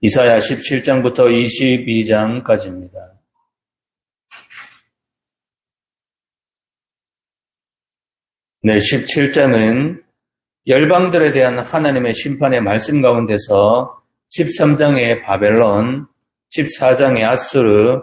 이사야 17장부터 22장까지입니다. 네, 17장은 열방들에 대한 하나님의 심판의 말씀 가운데서 13장의 바벨론, 14장의 아수르,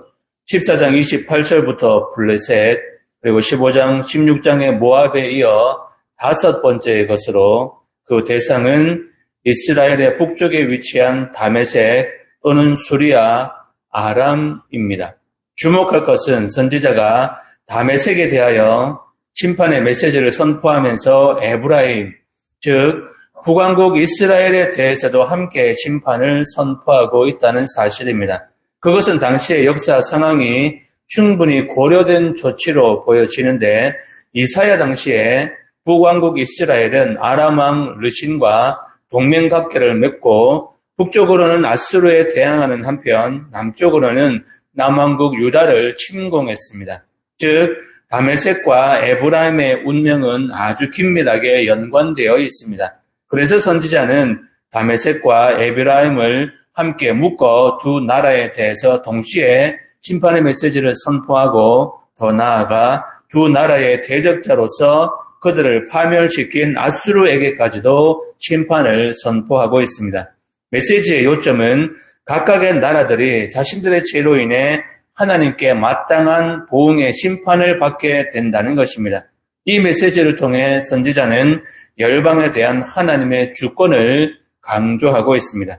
14장 28절부터 블레셋, 그리고 15장, 16장의 모압에 이어 5번째의 것으로 그 대상은 이스라엘의 북쪽에 위치한 다메섹 또는 수리아, 아람입니다. 주목할 것은 선지자가 다메섹에 대하여 심판의 메시지를 선포하면서 에브라임, 즉 북왕국 이스라엘에 대해서도 함께 심판을 선포하고 있다는 사실입니다. 그것은 당시의 역사 상황이 충분히 고려된 조치로 보여지는데 이사야 당시에 북왕국 이스라엘은 아람왕 르신과 동맹관계를 맺고 북쪽으로는 아수르에 대항하는 한편 남쪽으로는 남왕국 유다를 침공했습니다. 즉 다메섹과 에브라임의 운명은 아주 긴밀하게 연관되어 있습니다. 그래서 선지자는 다메섹과 에브라임을 함께 묶어 두 나라에 대해서 동시에 심판의 메시지를 선포하고 더 나아가 두 나라의 대적자로서 그들을 파멸시킨 아수르에게까지도 심판을 선포하고 있습니다. 메시지의 요점은 각각의 나라들이 자신들의 죄로 인해 하나님께 마땅한 보응의 심판을 받게 된다는 것입니다. 이 메시지를 통해 선지자는 열방에 대한 하나님의 주권을 강조하고 있습니다.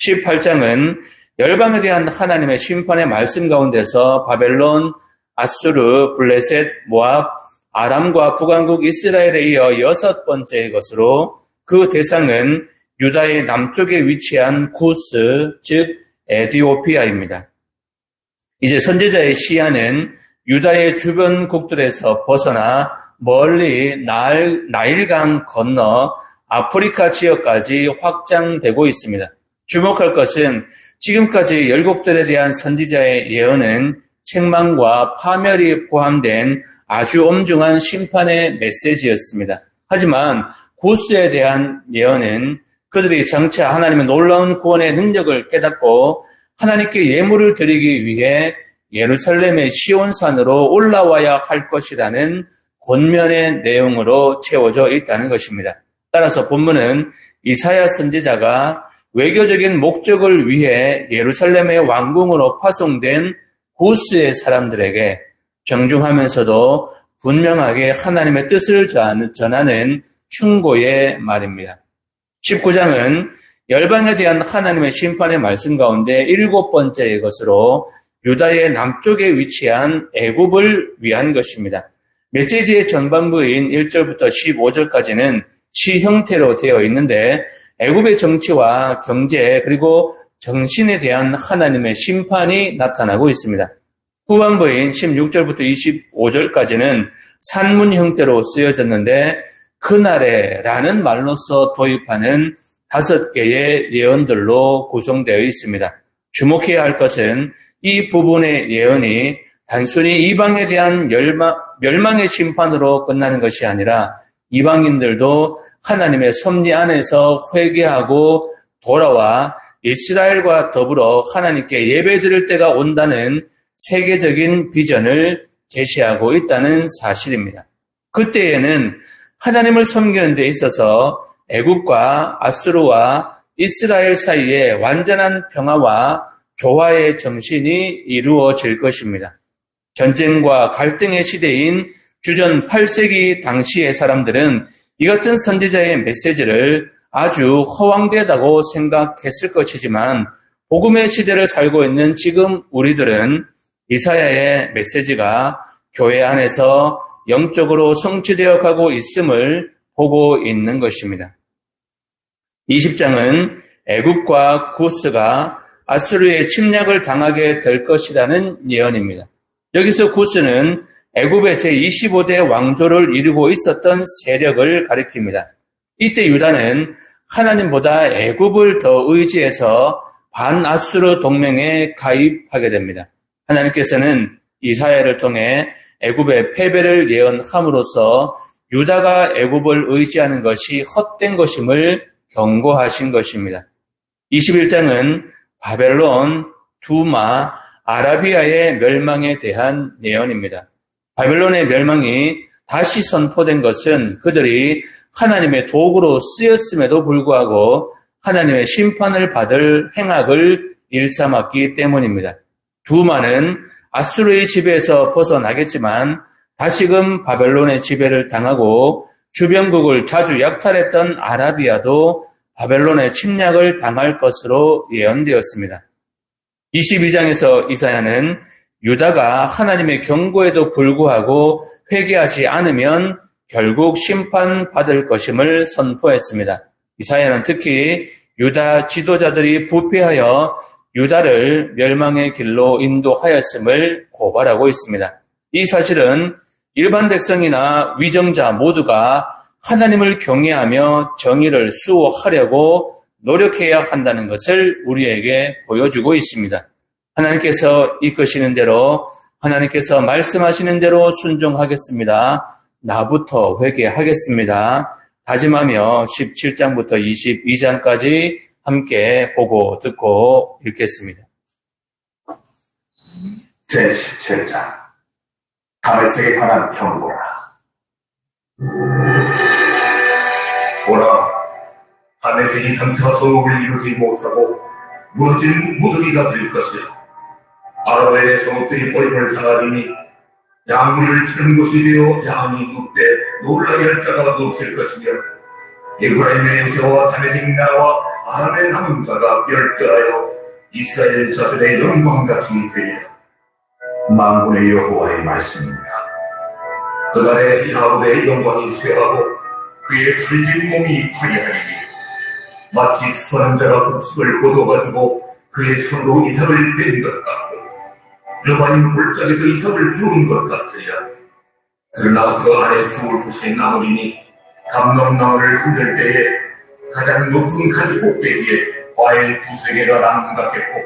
18장은 열방에 대한 하나님의 심판의 말씀 가운데서 바벨론, 아수르, 블레셋, 모압, 아람과 북왕국 이스라엘에 이어 6번째의 것으로 그 대상은 유다의 남쪽에 위치한 구스, 즉 에디오피아입니다. 이제 선지자의 시야는 유다의 주변국들에서 벗어나 멀리 나일강 건너 아프리카 지역까지 확장되고 있습니다. 주목할 것은 지금까지 열국들에 대한 선지자의 예언은 책망과 파멸이 포함된 아주 엄중한 심판의 메시지였습니다. 하지만 구스에 대한 예언은 그들이 장차 하나님의 놀라운 구원의 능력을 깨닫고 하나님께 예물을 드리기 위해 예루살렘의 시온산으로 올라와야 할 것이라는 권면의 내용으로 채워져 있다는 것입니다. 따라서 본문은 이사야 선지자가 외교적인 목적을 위해 예루살렘의 왕궁으로 파송된 구스의 사람들에게 정중하면서도 분명하게 하나님의 뜻을 전하는 충고의 말입니다. 19장은 열방에 대한 하나님의 심판의 말씀 가운데 7번째의 것으로 유다의 남쪽에 위치한 애굽을 위한 것입니다. 메시지의 전반부인 1절부터 15절까지는 시 형태로 되어 있는데 애굽의 정치와 경제 그리고 정신에 대한 하나님의 심판이 나타나고 있습니다. 후반부인 16절부터 25절까지는 산문 형태로 쓰여졌는데 그날에라는 말로서 도입하는 5개의 예언들로 구성되어 있습니다. 주목해야 할 것은 이 부분의 예언이 단순히 이방에 대한 멸망의 심판으로 끝나는 것이 아니라 이방인들도 하나님의 섭리 안에서 회개하고 돌아와 이스라엘과 더불어 하나님께 예배드릴 때가 온다는 세계적인 비전을 제시하고 있다는 사실입니다. 그때에는 하나님을 섬기는 데 있어서 애굽과 아수르와 이스라엘 사이에 완전한 평화와 조화의 정신이 이루어질 것입니다. 전쟁과 갈등의 시대인 주전 8세기 당시의 사람들은 이 같은 선지자의 메시지를 아주 허황되다고 생각했을 것이지만 복음의 시대를 살고 있는 지금 우리들은 이사야의 메시지가 교회 안에서 영적으로 성취되어 가고 있음을 보고 있는 것입니다. 20장은 애굽과 구스가 아수르의 침략을 당하게 될 것이라는 예언입니다. 여기서 구스는 애굽의 제25대 왕조를 이루고 있었던 세력을 가리킵니다. 이때 유다는 하나님보다 애굽을 더 의지해서 반아수르 동맹에 가입하게 됩니다. 하나님께서는 이사야를 통해 애굽의 패배를 예언함으로써 유다가 애굽을 의지하는 것이 헛된 것임을 경고하신 것입니다. 21장은 바벨론, 두마, 아라비아의 멸망에 대한 예언입니다. 바벨론의 멸망이 다시 선포된 것은 그들이 하나님의 도구로 쓰였음에도 불구하고 하나님의 심판을 받을 행악을 일삼았기 때문입니다. 두마는 아수르의 지배에서 벗어나겠지만 다시금 바벨론의 지배를 당하고 주변국을 자주 약탈했던 아라비아도 바벨론의 침략을 당할 것으로 예언되었습니다. 22장에서 이사야는 유다가 하나님의 경고에도 불구하고 회개하지 않으면 결국 심판받을 것임을 선포했습니다. 이사야는 특히 유다 지도자들이 부패하여 유다를 멸망의 길로 인도하였음을 고발하고 있습니다. 이 사실은 일반 백성이나 위정자 모두가 하나님을 경외하며 정의를 수호하려고 노력해야 한다는 것을 우리에게 보여주고 있습니다. 하나님께서 이끄시는 대로, 하나님께서 말씀하시는 대로 순종하겠습니다. 나부터 회개하겠습니다. 다짐하며 17장부터 22장까지 함께 보고 듣고 읽겠습니다. 제17장 다메섹에 관한 경고라. 보라, 다메섹이 장차 성읍을 이루지 못하고 무너진 무더기가 될 것이요, 아라벨의 성읍들이 버림을 당하리니 양물을 치는 곳이 되어 양이 눕되 놀라게 할 자가 없을 것이며, 에브라임의 요새와 다메섹 나라와 아람의 남은 자가 멸절하여 이스라엘 자손의 영광같이 되리라. 만군의 여호와의 말씀입니다. 그날에 야곱의 영광이 쇠하고 그의 살진 몸이 파괴하리니, 마치 추수하는 자가 곡식을 거둬가지고 그의 손으로 이삭을 뺀 것 같고 여반인 골짜기에서 이삭을 주운 것 같으리라. 그러나 그 안에 죽을 곳이 나무리니 감람나무를 흔들 때에 가장 높은 가지 꼭대기에 과일 2-3개가 나무 같겠고,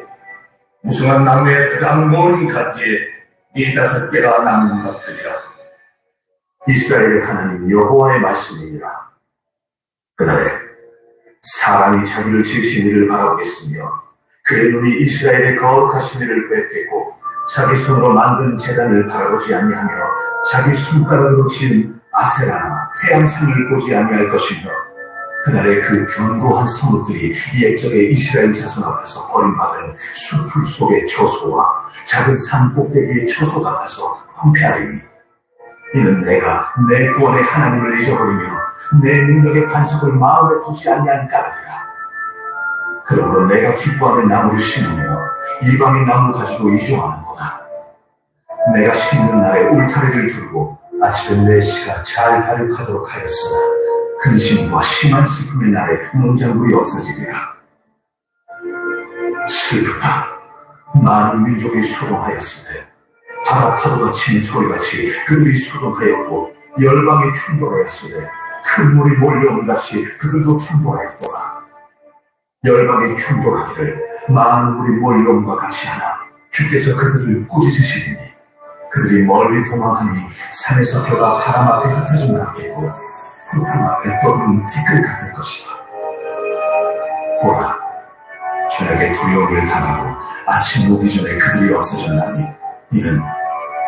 무성한 나무의 가장 먼 가지에 4-5개가 나무 같으리라. 이스라엘의 하나님 여호와의 말씀이니라. 그날에 사람이 자기를 지으신 이를 바라보겠으며 그의 눈이 이스라엘의 거룩하신 이를 뵙겠고, 자기 손으로 만든 제단을 바라보지 아니하며 자기 손가락으로 지은 아세라나 태양상을 보지 아니할 것이며, 그날에 그 견고한 성읍들이 옛적에 이스라엘 자손 앞에서 버림받은 수풀 속의 처소와 작은 산 꼭대기의 처소 같아서 황폐하리니, 이는 내가 내 구원의 하나님을 잊어버리며 내 능력의 반석을 마음에 두지 아니한 까닭이라. 그러므로 내가 기뻐하는 나무를 심으며 이방의 나무 가지고 이종하는구나. 내가 심는 날에 울타리를 두르고 아침에 내 씨가 잘 발육하도록 하였으나 근심과 심한 슬픔의 날에 농작물이 없어지리라. 슬프다. 많은 민족이 소동하였으되 바다 파도가 치는 소리같이 그들이 소동하였고, 열방이 충돌하였으되 큰 물이 몰려오는 같이 그들도 충돌하였도다. 열방이 충돌하기를 많은 물이 몰려옴과 같이 하나 주께서 그들을 꾸짖으시리니, 그들이 멀리 도망하니 산에서 벼가 바람 앞에 흩어짐 같겠고 흙금 앞에 떠드는 티끌 같을 것이다. 보라, 저녁에 두려움을 당하고 아침 오기 전에 그들이 없어졌나니, 이는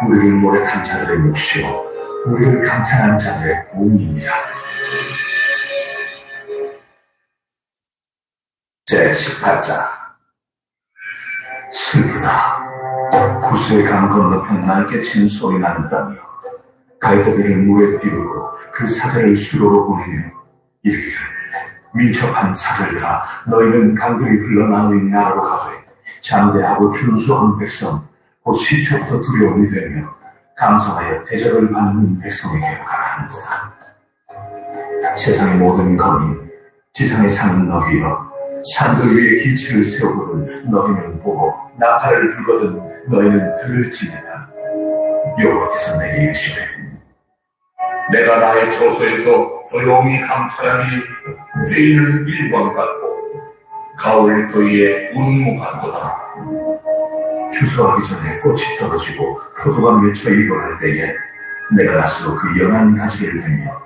우리를 노력한 자들의 몫이요 우리를 감탄한 자들의 공이니라. 제18장 슬프다. 구스의 강 건너편 맑게 치는 소리 나는다며 갈대비를 물에 띄우고 그 사자를 수로로 보내며 이르기를, 민첩한 사절들아, 너희는 강들이 흘러나오는 나라로 가되 장대하고 준수한 백성 곧 시초부터 두려움이 되며 감사하여 대접을 받는 백성에게로 가라 하는도다. 세상의 모든 거민, 지상에 사는 너희여, 산들 위에 기치를 세우거든 너희는 보고 나팔을 불거든 너희는 들을지니라. 여호와께서 내게 이르시되, 내가 나의 처소에서 조용히 감찰하니 죄인은 일광 같고 가을 더위에 운무 같도다. 추수하기 전에 꽃이 떨어지고 포도가 맺혀 익어갈 때에 내가 낫으로 그 연한 가지를 베며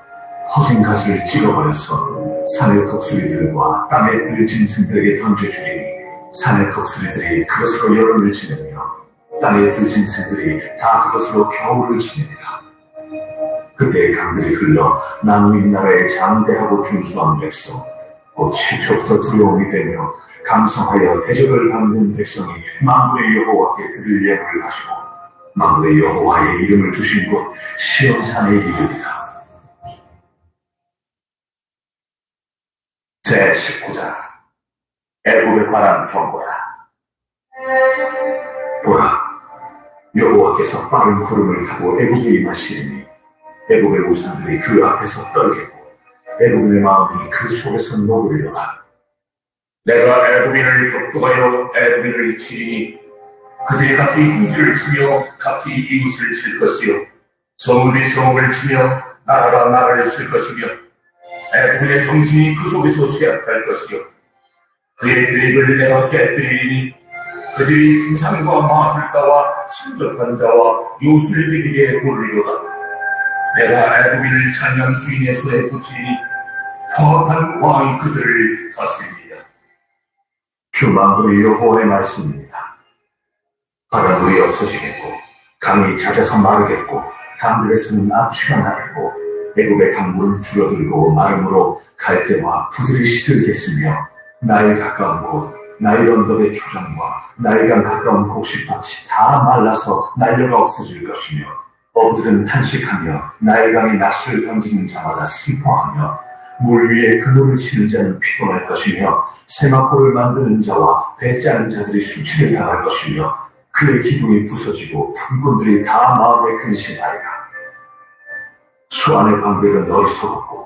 허진 가지를 찍어버려서 산의 독수리들과 땅에 들짐승들에게 던져주리니 산의 독수리들이 그것으로 여름을 지내며 땅의 들짐승들이 다 그것으로 겨울을 지냅니다. 그때의 강들이 흘러 나누인 나라의 장대하고 준수한 백성, 곧 시초부터 두려움이 되며 감성하여 대적을 받는 백성이 만군의 여호와께 드릴 예물을 가지고 만군의 여호와의 이름을 두신 곳 시온산에 이르리라. 제19장 애굽에 관한 경고라. 보라, 여호와께서 빠른 구름을 타고 애굽에 임하시리니 애굽의 우상들이 그 앞에서 떨겠고 애굽인의 마음이 그 속에서 녹으리로다. 내가 애굽인을 격동하여 애굽인을 치리니 그들이 각기 흉지를 치며 각기 이웃을 칠 것이요 성읍이 성읍을 치며 나라가 나라를 칠 것이며 애굽인의 정신이 그 속에서 쇠약할 것이요 그의 계획을 내가 깨뜨리니 그들이 우상과 마술사와 신격한 자와 요술들에게 고르리로다. 내가 애굽인을 찬양 주인의 손에 붙이니 허악한 왕이 그들을 다스립니다. 주 만군의 여호와의 말씀입니다. 바닷물이 없어지겠고 강이 잦아서 마르겠고 강들에서는 악취가 나겠고 애굽의 강물은 줄어들고 마름으로 갈대와 부들이 시들겠으며 나일 가까운 곳 나일 언덕의 초장과 나일강 가까운 곡식밭이 다 말라서 날려가 없어질 것이며 어부들은 탄식하며 나일강에 낚시를 던지는 자마다 슬퍼하며 물 위에 그물을 치는 자는 피곤할 것이며 세마포를 만드는 자와 배 짜는 자들이 수치를 당할 것이며 그의 기둥이 부서지고 품꾼들이 다 마음에 근심하리라. 수완의 방백은 어리석었고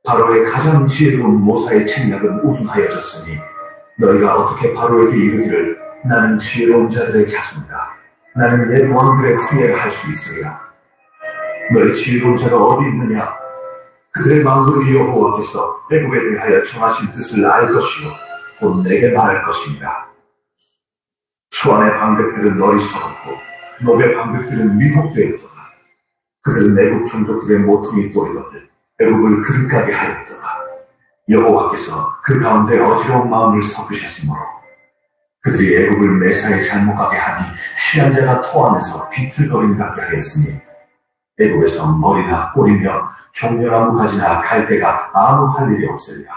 바로의 가장 지혜로운 모사의 책략은 우둔하여졌으니 너희가 어떻게 바로에게 이르기를 나는 지혜로운 자들의 자손이다. 나는 옛 왕들의 후예를 할 수 있으리라. 너희 지혜로운 자가 어디 있느냐? 그들의 만군의 여호와께서 애굽에 대하여 정하신 뜻을 알 것이요 곧 내게 말할 것입니다. 수완의 방백들은 어리석었고 노베 방백들은 미혹되었도다. 그들은 애굽 종족들의 모퉁이 또리거늘 애굽을 그릇가게 하였도다. 여호와께서 그 가운데 어지러운 마음을 섞으셨으므로 그들이 애굽을 매사에 잘못하게 하니 취한 자가 토하면서 비틀거림같게 하였으니 애굽에서 머리나 꼬리며 종려나무 가지나 갈대가 아무 할 일이 없으리라.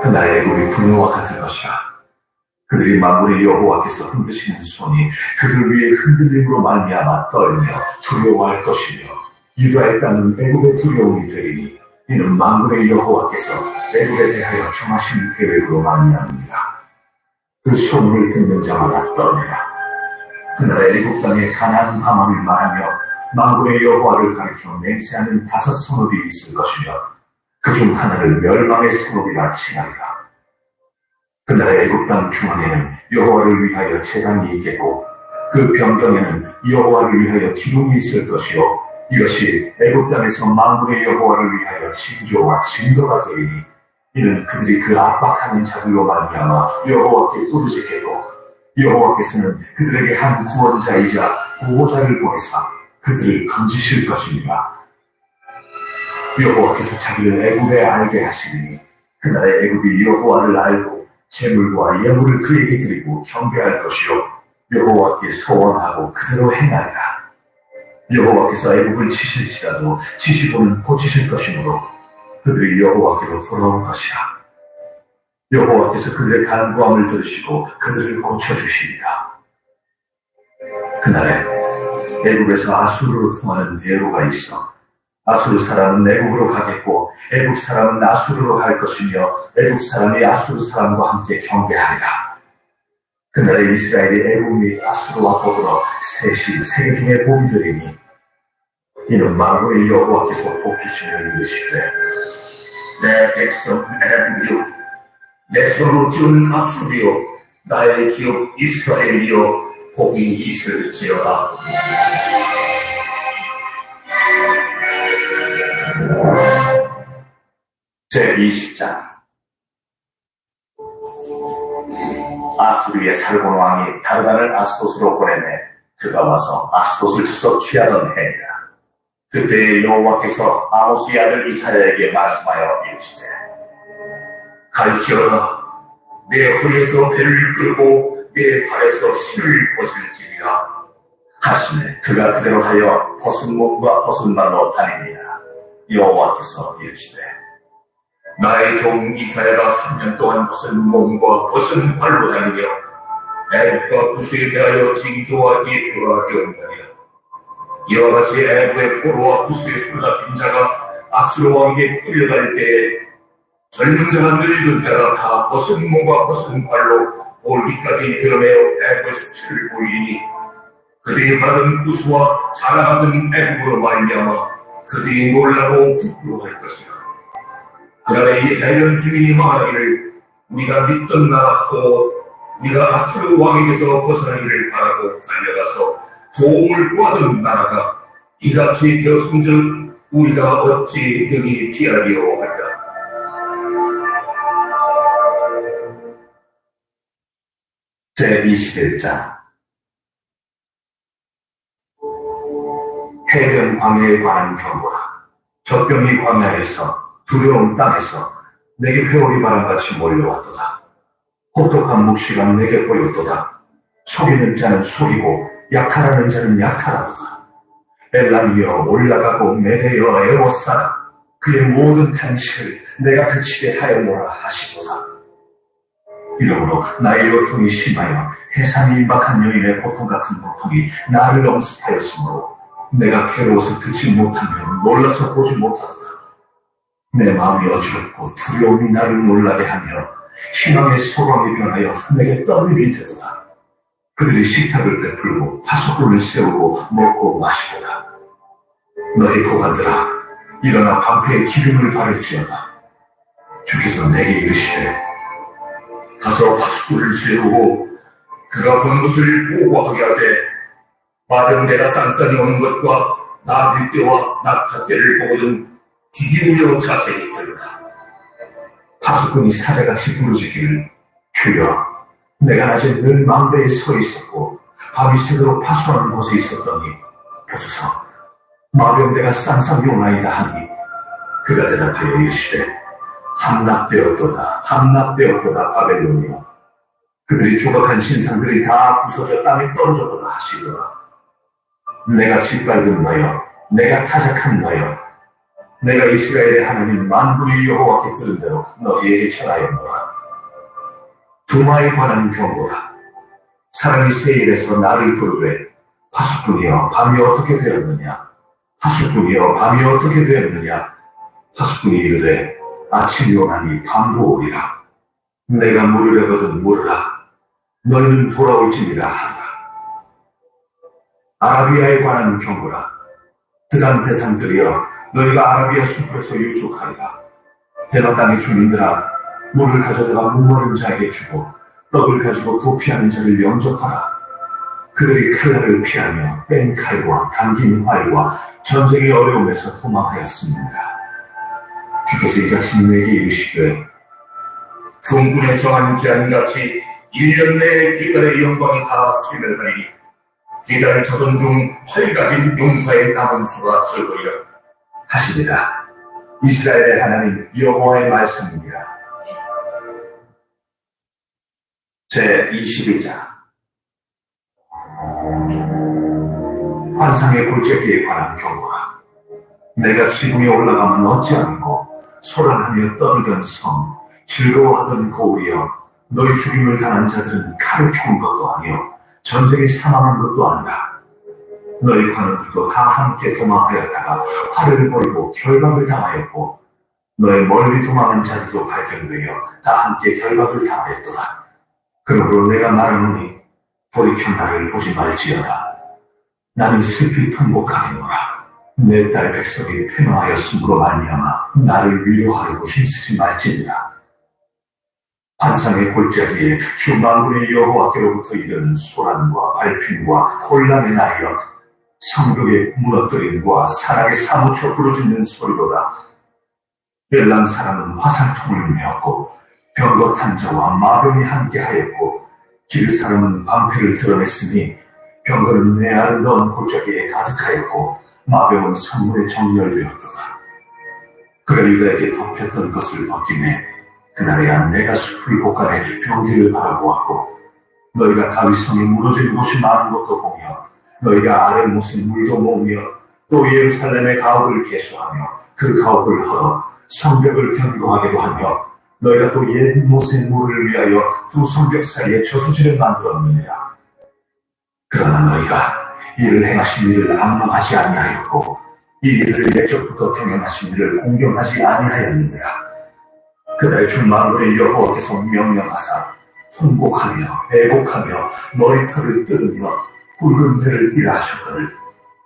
그날의 애굽이 분노와 같을 것이라. 그들이 만군의 여호와께서 흔드시는 손이 그들 위에 흔들림으로 말미암아 떨며 두려워할 것이며 유다의 땅은 애굽의 두려움이 되리니 이는 만군의 여호와께서 애굽에 대하여 정하신 계획으로 말미암습니다. 그 소문을 듣는 자마다 떨리라. 그날의 애굽 땅에 가나안 방언을 말하며 만군의 여호와를 가리켜 맹세하는 5 성읍이 있을 것이며 그중 하나를 멸망의 성읍이라 칭하리라. 그날의 애굽 땅 중앙에는 여호와를 위하여 제단이 있겠고 그 변경에는 여호와를 위하여 기둥이 있을 것이요 이것이 애굽 땅에서 만군의 여호와를 위하여 징조와 증거가 되리니 이는 그들이 그 압박하는 자들로 말미암아 여호와께 부르짖겠고 여호와께서는 그들에게 한 구원자이자 보호자를 보내사 그들을 건지실 것입니다. 여호와께서 자기를 애굽에 알게 하시리니 그날의 애굽이 여호와를 알고 재물과 예물을 그에게 드리고 경배할 것이요 여호와께 소원하고 그대로 행하리라. 여호와께서 애굽을 치실지라도 치시고는 고치실 것이므로 그들이 여호와께로 돌아올 것이라. 여호와께서 그들의 간구함을 들으시고 그들을 고쳐주시리라. 그날에 애굽에서 아수르로 통하는 대로가 있어 아수르 사람은 애굽으로 가겠고 애굽 사람은 아수르로 갈 것이며 애굽 사람이 아수르 사람과 함께 경배하리라. 그날에 이스라엘이 애굽 및 아수르와 더불어 셋이 세계 중에 복이 되리니 이는 만군의 여호와께서 복 주시는 이르시되 내 백성 애굽이요 내 손으로 지은 아수르요 나의 기업 이스라엘이요 복이 있을지어다. 제20장 아수르의 살본 왕이 다르단을 아스돗으로 보내매 그가 와서 아스돗을 쳐서 취하던 해이라. 그때 여호와께서 아모스의 아들 이사야에게 말씀하여 이르시되 갈지어다 내 허리에서 배를 끌고 내 발에서 신을 벗을지니라. 하시네. 그가 그대로 하여 벗은 몸과 벗은 발로 다닙니다. 여호와께서 이르시되 나의 종 이스라엘아 3년 동안 벗은 몸과 벗은 발로 다니며 애굽과 구스에 대하여 징조하기에 돌아가되었느니라. 이와 같이 애굽의 포로와 구스의 사로잡힌 자가 아수르 왕에게 끌려갈 때에 젊은 자나 늙은 자가 다 벗은 몸과 벗은 발로 볼기까지 드러내어 애굽의 수치를 보이니 그들이 받은 구스와 자랑하는 애굽으로 말미암아 그들이 놀라고 부끄러워할 것이라. 그날에 이 해변 주민이 말하기를 우리가 믿던 나라 곧 우리가 아수르 왕에게서 벗어나기를 바라고 달려가서 도움을 구하던 나라가 이같이 되었은즉 우리가 어찌 능히 피하리요 하리라. 제21장 해변 광야에 관한 경고라. 적병이 광야에서 두려운 땅에서 내게 회오리 바람같이 몰려왔도다. 혹독한 묵시가 내게 보였도다. 속이는 자는 속이고 약탈하는 자는 약탈하도다. 엘람이여 올라가고 메대여 에워싸라. 그의 모든 탄식을 내가 그치게 하였노라 하시도다. 이러므로 나의 고통이 심하여 해산이 임박한 여인의 고통 같은 고통이 나를 엄습하였으므로 내가 괴로워서 듣지 못하며 놀라서 보지 못하도다. 내 마음이 어지럽고 두려움이 나를 놀라게 하며 희망의 소망이 변하여 내게 떨림이 되도다. 그들이 식탁을 베풀고 파수꾼을 세우고 먹고 마시도다. 너희 고관들아 일어나 방패에 기름을 바를지어다. 주께서 내게 이르시되 가서 파수꾼을 세우고 그가 본 것을 보고하게 하되 마른 내가 쌍쌍이 오는 것과 나비 때와 낙타 때를 보거든 뒤기우려 자세히 들으라. 파수꾼이 사자같이 부르짖기를 주여 내가 낮에 늘 망대에 서 있었고 밤이 새도록 파수하는 곳에 있었더니 보소서 마병대가 쌍쌍이 오나이다 하니 그가 대답하여 이르시되 함락되었도다 함락되었도다 바벨론이여 그들이 조각한 신상들이 다 부서져 땅에 떨어졌도다 하시더라. 내가 짓밟은 너여 내가 타작한 너여 내가 이스라엘의 하나님 만군의 여호와께 들은 대로 너희에게 전하였노라. 두마에 관한 경고라. 사람이 세일에서 나를 부르되 파수꾼이여 밤이 어떻게 되었느냐 파수꾼이여 밤이 어떻게 되었느냐 파수꾼이 이르되 아침이 오나니 밤도 오리라. 내가 물으려거든 물으라. 너희는 돌아올지니라 하더라. 아라비아에 관한 경고라. 드단 대상들이여 너희가 아라비아 수풀에서 유숙하리라. 대바 땅의 주민들아 물을 가져다가 목마른 자에게 주고 떡을 가지고 도피하는 자를 영접하라. 그들이 칼날을 피하며 뺀 칼과 당긴 활과 전쟁의 어려움에서 도망하였습니다. 주께서 이같이 내게 이르시되 성군에 정한 기한같이 1년 내에 기달의 영광이 다 소멸하리니 기달 자손 중 활가진 용사의 남은 수가 적으리라 하시니라. 이스라엘의 하나님 여호와의 말씀이니라. 제22장 환상의 골짜기에 관한 경고라. 내가 지붕에 올라가면 어찌하는고 소란하며 떠들던 섬 즐거워하던 고울이여 너희 죽임을 당한 자들은 칼에 죽은 것도 아니요 전쟁에 사망한 것도 아니라 너희 관원들도 다 함께 도망하였다가 활을 버리고 결박을 당하였고 너의 멀리 도망한 자들도 발견되어 다 함께 결박을 당하였도다. 그러므로 내가 말하노니 돌이켜 나를 보지 말지어다. 나는 슬피 통곡하겠노라. 내 딸 백성이 패망하였으므로 말미암아 나를 위로하려고 힘쓰지 말지니라. 환상의 골짜기에 주 만군의 여호와께로부터 이르는 소란과 발핀과 혼란의 날이여 성벽의 무너뜨림과 사랑에 사무쳐 부르짖는 소리로다. 엘람 사람은 화살통을 메었고 병거 자와 마병이 함께하였고 길 사람은 방패를 드러냈으니 병거는 내 아름다운 골짜기에 가득하였고 마병은 성문에 정렬되었도다. 그가 유다에게 덮였던 것을 벗기매 그날에야 내가 숲을 곳간에 병기를 바라보았고 너희가 다윗성이 무너진 곳이 많은 것도 보며 너희가 아랫못의 물도 모으며 또 예루살렘의 가옥을 개수하며 그 가옥을 헐어 성벽을 견고하게도 하며 너희가 또 옛못의 물을 위하여 두 성벽 사이에 저수지를 만들었느니라. 그러나 너희가 이를 행하신 이를 악망하지 아니하였고 이 일을 옛적부터 경영하신 이를 공경하지 아니하였느니라. 그날의 주 만군의 여호와께서 명령하사 통곡하며 애곡하며 머리털을 뜯으며 굵은 배를 띠라 하셨거늘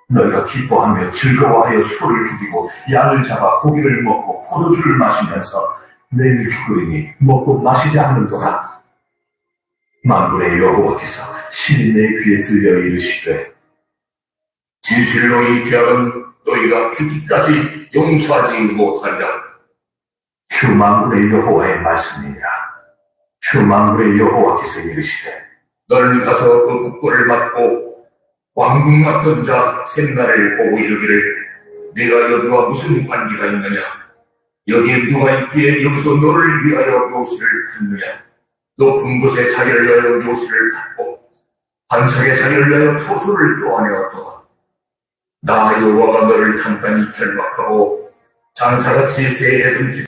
너희가 기뻐하며 즐거워하여 소를 죽이고 양을 잡아 고기를 먹고 포도주를 마시면서 내일 죽으리니 먹고 마시지 않는도다. 만군의 여호와께서 신이 내 귀에 들려 이르시되 진실로 이 죄악은 너희가 죽기까지 용서하지 못하리라. 주 만군의 여호와의 말씀이니라. 주 만군의 여호와께서 이르시되 너는 가서 그 국고를 맞고 왕궁 맡은 자 셋나를 보고 이르기를 내가 여기와 무슨 관계가 있느냐? 여기에 누가 있기에 여기서 너를 위하여 묘실을 갖느냐? 높은 곳에 자기를 위하여 묘실을 갖고 반석에 자기를 위하여 초소를 쪼아내었도다. 나 여호와가 너를 단단히 결박하고 장사같이 새에 던지되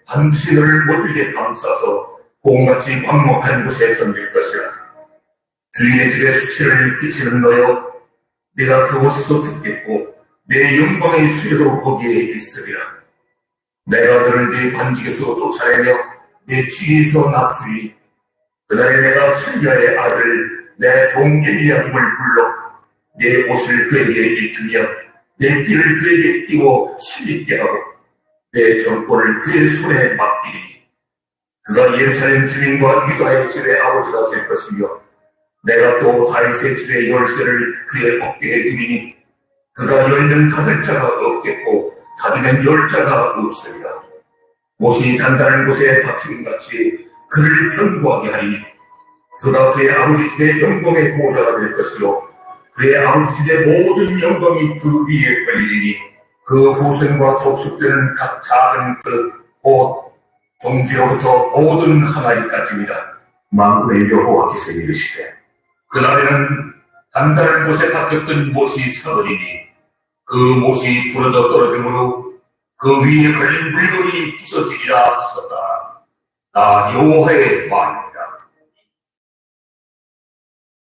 반드시 너를 못들게 감싸서 공같이 광목한 곳에 던질 것이라. 주인의 집에 수치를 끼치는 너여 내가 그곳에서 죽겠고 내 영광의 수레도 거기에 있으리라. 내가 너를 네 관직에서 쫓아내며 네 지위에서 낮추리. 그날에 내가 실야의 아들 내 종 엘리야김을 불러 내 옷을 그에게 입히며 내 띠를 그에게 띄워 실입게 하고 내 정권을 그의 손에 맡기리니 그가 예루살렘 주민과 유다의 집의 아버지가 될 것이며 내가 또 다윗의 집의 열쇠를 그의 어깨에 두리니 그가 열면 닫을 자가 없겠고 닫으면 열 자가 없으리라. 못이 단단한 곳에 박힘같이 그를 견고하게 하리니 그가 그의 아버지 집의 영광의 보호자가 될 것이요 그의 아버지 집의 모든 영광이 그 위에 걸리니 그 후손과 족속들은 각 작은 그곧 종지로부터 모든 항아리까지니라. 만군의 여호와께서 이르시되 그날에는 단단한 곳에 박혔던 못이 서버리니 그 못이 부러져 떨어지므로 그 위에 걸린 물건이 부서지리라 하셨다. 나 여호와의 말.